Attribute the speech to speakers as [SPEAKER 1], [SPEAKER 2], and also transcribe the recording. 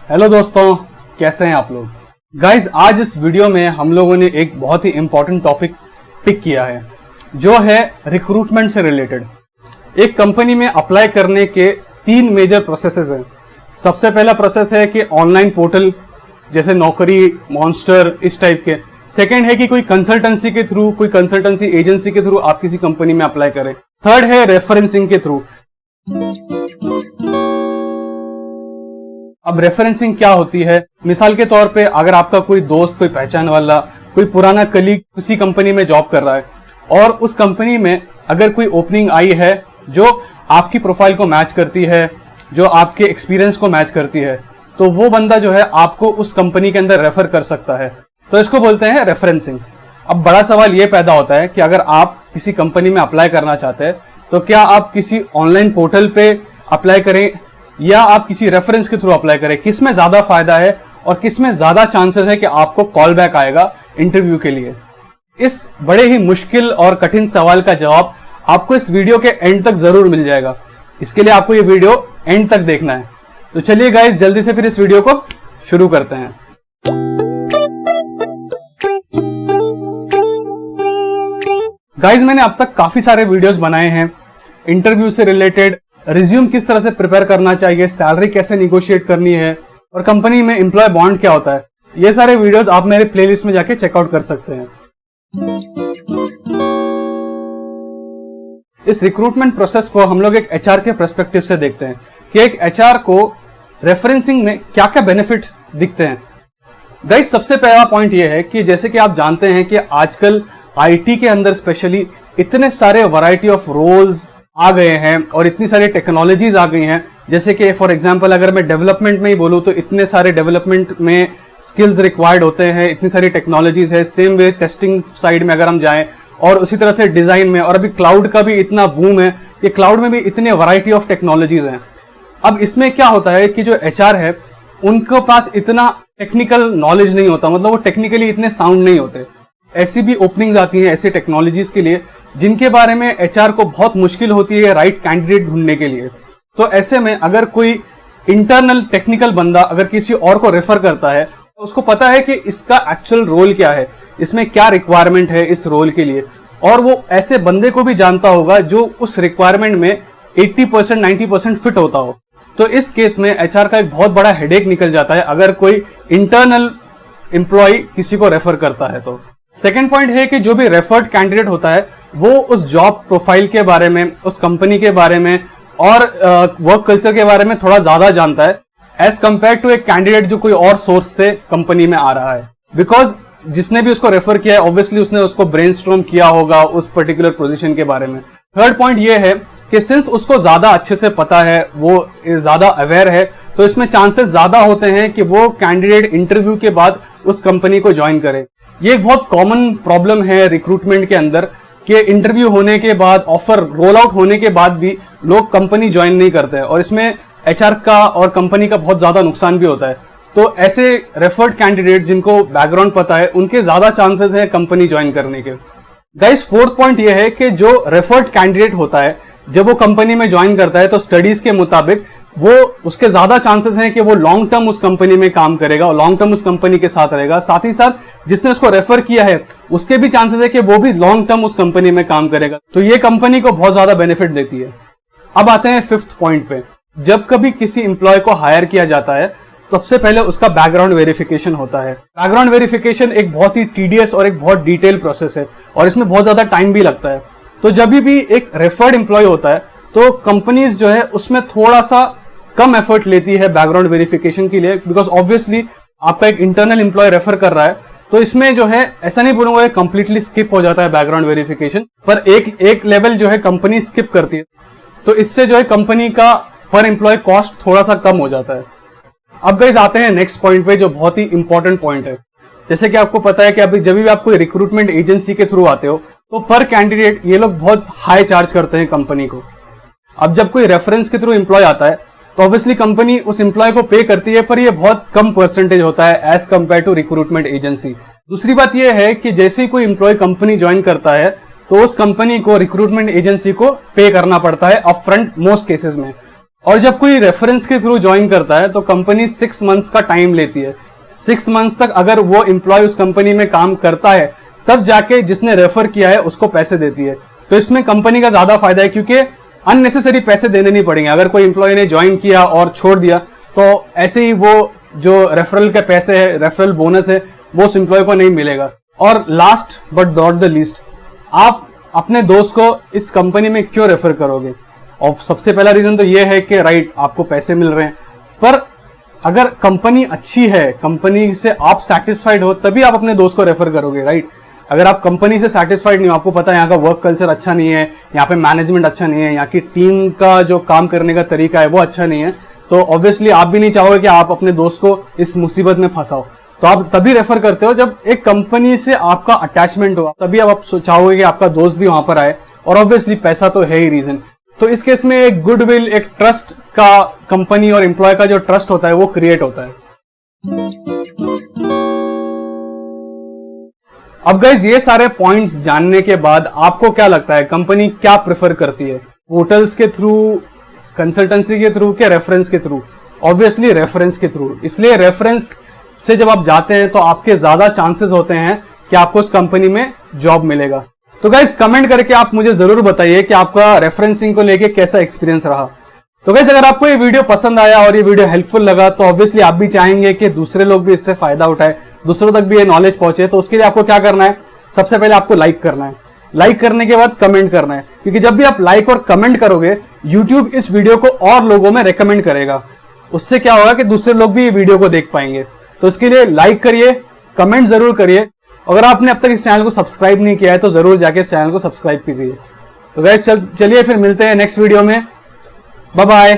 [SPEAKER 1] Hello दोस्तों, कैसे हैं आप लोग। गाइज, आज इस वीडियो में हम लोगों ने एक बहुत ही इंपॉर्टेंट टॉपिक पिक किया है जो है रिक्रूटमेंट से रिलेटेड। एक कंपनी में अप्लाई करने के 3 मेजर प्रोसेसेस हैं। सबसे पहला प्रोसेस है कि ऑनलाइन पोर्टल जैसे नौकरी, मॉन्स्टर, इस टाइप के। सेकंड है कि कोई कंसल्टेंसी के थ्रू, कोई कंसल्टेंसी एजेंसी के थ्रू आप किसी कंपनी में अप्लाई करें। थर्ड है रेफरेंसिंग के थ्रू। अब रेफरेंसिंग क्या होती है? मिसाल के तौर पे अगर आपका कोई दोस्त, कोई पहचान वाला, कोई पुराना कलीग किसी कंपनी में जॉब कर रहा है और उस कंपनी में अगर कोई ओपनिंग आई है जो आपकी प्रोफाइल को मैच करती है, जो आपके एक्सपीरियंस को मैच करती है, तो वो बंदा जो है आपको उस कंपनी के अंदर रेफर कर सकता है। तो इसको बोलते हैं रेफरेंसिंग। अब बड़ा सवाल ये पैदा होता है कि अगर आप किसी कंपनी में अप्लाई करना चाहते हैं तो क्या आप किसी ऑनलाइन पोर्टल पे अप्लाई करें या आप किसी रेफरेंस के थ्रू अप्लाई करें? किस में ज्यादा फायदा है और किस में ज्यादा चांसेस है कि आपको कॉल बैक आएगा इंटरव्यू के लिए? इस बड़े ही मुश्किल और कठिन सवाल का जवाब आपको इस वीडियो के एंड तक जरूर मिल जाएगा। इसके लिए आपको ये वीडियो एंड तक देखना है। तो चलिए गाइस, जल्दी से फिर इस वीडियो को शुरू करते हैं। गाइस, मैंने अब तक काफी सारे वीडियोस बनाए हैं इंटरव्यू से रिलेटेड, रिज्यूम किस तरह से प्रिपेयर करना चाहिए, सैलरी कैसे निगोशिएट करनी है और कंपनी में एम्प्लॉय बॉन्ड क्या होता है। ये सारे वीडियोस आप मेरे प्लेलिस्ट में जाके चेकआउट कर सकते हैं। इस रिक्रूटमेंट प्रोसेस को हम लोग एक एचआर के पर्सपेक्टिव से देखते हैं कि एक एचआर को रेफरेंसिंग में क्या क्या बेनिफिट दिखते हैं। गाइस, सबसे पहला पॉइंट ये है कि जैसे कि आप जानते हैं कि आजकल आईटी के अंदर स्पेशली इतने सारे वैरायटी ऑफ रोल्स आ गए हैं और इतनी सारी टेक्नोलॉजीज आ गई हैं। जैसे कि फॉर एग्जांपल अगर मैं डेवलपमेंट में ही बोलूं तो इतने सारे डेवलपमेंट में स्किल्स रिक्वायर्ड होते हैं, इतनी सारी टेक्नोलॉजीज है। सेम वे टेस्टिंग साइड में अगर हम जाएं और उसी तरह से डिजाइन में, और अभी क्लाउड का भी इतना बूम है कि क्लाउड में भी इतने वैरायटी ऑफ टेक्नोलॉजीज हैं। अब इसमें क्या होता है कि जो एचआर है उनके पास इतना टेक्निकल नॉलेज नहीं होता, मतलब वो टेक्निकली इतने साउंड नहीं होते। ऐसी भी ओपनिंग्स आती हैं ऐसी टेक्नोलॉजीज के लिए जिनके बारे में एचआर को बहुत मुश्किल होती है राइट कैंडिडेट ढूंढने के लिए। तो ऐसे में अगर कोई इंटरनल टेक्निकल बंदा अगर किसी और को रेफर करता है तो उसको पता है कि इसका एक्चुअल रोल क्या है, इसमें क्या रिक्वायरमेंट है इस रोल के लिए, और वो ऐसे बंदे को भी जानता होगा जो उस रिक्वायरमेंट में 80% 90% फिट होता हो। तो इस केस में एचआर का एक बहुत बड़ा हेडेक निकल जाता है अगर कोई इंटरनल एम्प्लॉय किसी को रेफर करता है। तो सेकेंड पॉइंट है कि जो भी रेफर्ड कैंडिडेट होता है वो उस जॉब प्रोफाइल के बारे में, उस कंपनी के बारे में और वर्क कल्चर के बारे में थोड़ा ज्यादा जानता है एज कंपेयर टू एक कैंडिडेट जो कोई और सोर्स से कंपनी में आ रहा है। बिकॉज जिसने भी उसको रेफर किया है ऑब्वियसली उसने उसको ब्रेनस्टॉर्म किया होगा उस पर्टिकुलर पोजीशन के बारे में। थर्ड पॉइंट ये है कि सिंस उसको ज्यादा अच्छे से पता है, वो ज्यादा अवेयर है, तो इसमें चांसेस ज्यादा होते हैं कि वो कैंडिडेट इंटरव्यू के बाद उस कंपनी को ज्वाइन करे। ये एक बहुत कॉमन प्रॉब्लम है रिक्रूटमेंट के अंदर कि इंटरव्यू होने के बाद, ऑफर रोल आउट होने के बाद भी लोग कंपनी ज्वाइन नहीं करते हैं और इसमें एचआर का और कंपनी का बहुत ज्यादा नुकसान भी होता है। तो ऐसे रेफर्ड कैंडिडेट जिनको बैकग्राउंड पता है उनके ज्यादा चांसेस है कंपनी ज्वाइन करने के। गाइस, फोर्थ पॉइंट ये है कि जो रेफर्ड कैंडिडेट होता है जब वो कंपनी में ज्वाइन करता है तो स्टडीज के मुताबिक वो उसके ज्यादा चांसेस हैं कि वो लॉन्ग टर्म उस कंपनी में काम करेगा और लॉन्ग टर्म उस कंपनी के साथ रहेगा। साथ ही साथ जिसने उसको रेफर किया है उसके भी चांसेस है कि वो भी लॉन्ग टर्म उस कंपनी में काम करेगा। तो ये कंपनी को बहुत ज्यादा बेनिफिट देती है। अब आते हैं फिफ्थ पॉइंट पे। जब कभी किसी एम्प्लॉय को हायर किया जाता है तो सबसे पहले उसका बैकग्राउंड वेरिफिकेशन होता है। बैकग्राउंड वेरिफिकेशन एक बहुत ही टीडियस और एक बहुत डिटेल प्रोसेस है और इसमें बहुत ज्यादा टाइम भी लगता है। तो जब भी एक रेफर्ड एम्प्लॉय होता है तो कंपनीज जो है उसमें थोड़ा सा कम एफर्ट लेती है बैकग्राउंड वेरिफिकेशन के लिए, बिकॉज ऑब्वियसली आपका एक इंटरनल एम्प्लॉय रेफर कर रहा है तो इसमें जो है ऐसा नहीं बोलूंगा कंप्लीटली स्किप हो जाता है बैकग्राउंड वेरिफिकेशन, पर एक लेवल जो है कंपनी स्किप करती है। तो इससे जो है कंपनी का पर एम्प्लॉय कॉस्ट थोड़ा सा कम हो जाता है। अब गाइस आते हैं नेक्स्ट पॉइंट पे जो बहुत ही इंपॉर्टेंट पॉइंट है। जैसे कि आपको पता है कि अभी जब भी आप कोई रिक्रूटमेंट एजेंसी के थ्रू आते हो तो पर कैंडिडेट ये लोग बहुत हाई चार्ज करते हैं कंपनी को। अब जब कोई रेफरेंस के थ्रू एम्प्लॉय आता है तो ऑब्वियसली कंपनी उस एम्प्लॉय को पे करती है, पर ये बहुत कम परसेंटेज होता है as compare to recruitment agency. दूसरी बात यह है कि जैसे ही कोई एम्प्लॉय कंपनी ज्वाइन करता है तो उस कंपनी को रिक्रूटमेंट एजेंसी को पे करना पड़ता है अपफ्रंट मोस्ट केसेस में। और जब कोई रेफरेंस के थ्रू ज्वाइन करता है तो कंपनी 6 मंथ्स का टाइम लेती है। 6 मंथ्स तक अगर वो एम्प्लॉय उस कंपनी में काम करता है तब जाके जिसने रेफर किया है उसको पैसे देती है। तो इसमें कंपनी का ज्यादा फायदा है क्योंकि अननेसेसरी पैसे देने नहीं पड़ेंगे। अगर कोई एम्प्लॉय ने ज्वाइन किया और छोड़ दिया तो ऐसे ही वो जो रेफरल के पैसे है, रेफरल बोनस है, वो उस एम्प्लॉय को नहीं मिलेगा। और last but not the least, आप अपने दोस्त को इस कंपनी में क्यों रेफर करोगे? और सबसे पहला रीजन तो ये है कि राइट, आपको पैसे मिल रहे हैं, पर अगर कंपनी अच्छी है, कंपनी से आप सेटिस्फाइड हो, तभी आप अपने दोस्त को रेफर करोगे, राइट। अगर आप कंपनी से सेटिस्फाइड नहीं हो, आपको पता है यहाँ का वर्क कल्चर अच्छा नहीं है, यहाँ पे मैनेजमेंट अच्छा नहीं है, यहाँ की टीम का जो काम करने का तरीका है वो अच्छा नहीं है, तो ऑब्वियसली आप भी नहीं चाहोगे कि आप अपने दोस्त को इस मुसीबत में फंसाओ। तो आप तभी रेफर करते हो जब एक कंपनी से आपका अटैचमेंट हो, तभी आप चाहोगे कि आपका दोस्त भी वहां पर आए, और ऑब्वियसली पैसा तो है ही रीजन। तो इस केस में एक गुडविल, एक ट्रस्ट का, कंपनी और एम्प्लॉय का जो ट्रस्ट होता है वो क्रिएट होता है। अब गाइज ये सारे पॉइंट्स जानने के बाद आपको क्या लगता है कंपनी क्या प्रेफर करती है, पोर्टल्स के थ्रू, कंसल्टेंसी के थ्रू, के रेफरेंस के थ्रू? ऑब्वियसली रेफरेंस के थ्रू। इसलिए रेफरेंस से जब आप जाते हैं तो आपके ज्यादा चांसेस होते हैं कि आपको उस कंपनी में जॉब मिलेगा। तो गाइज कमेंट करके आप मुझे जरूर बताइए कि आपका रेफरेंसिंग को लेके कैसा एक्सपीरियंस रहा। तो गाइज अगर आपको ये वीडियो पसंद आया और ये वीडियो हेल्पफुल लगा तो ऑब्वियसली आप भी चाहेंगे कि दूसरे लोग भी इससे फायदा उठाए, दूसरों तक भी ये नॉलेज पहुंचे। तो उसके लिए आपको क्या करना है? सबसे पहले आपको लाइक करना है। लाइक करने के बाद कमेंट करना है, क्योंकि जब भी आप लाइक और कमेंट करोगे यूट्यूब इस वीडियो को और लोगों में रेकमेंड करेगा। उससे क्या होगा कि दूसरे लोग भी ये वीडियो को देख पाएंगे। तो इसके लिए लाइक करिए, कमेंट जरूर करिए। अगर आपने अब तक इस चैनल को सब्सक्राइब नहीं किया है तो जरूर जाके इस चैनल को सब्सक्राइब कीजिए। तो गाइस चलिए फिर मिलते हैं नेक्स्ट वीडियो में। Bye bye.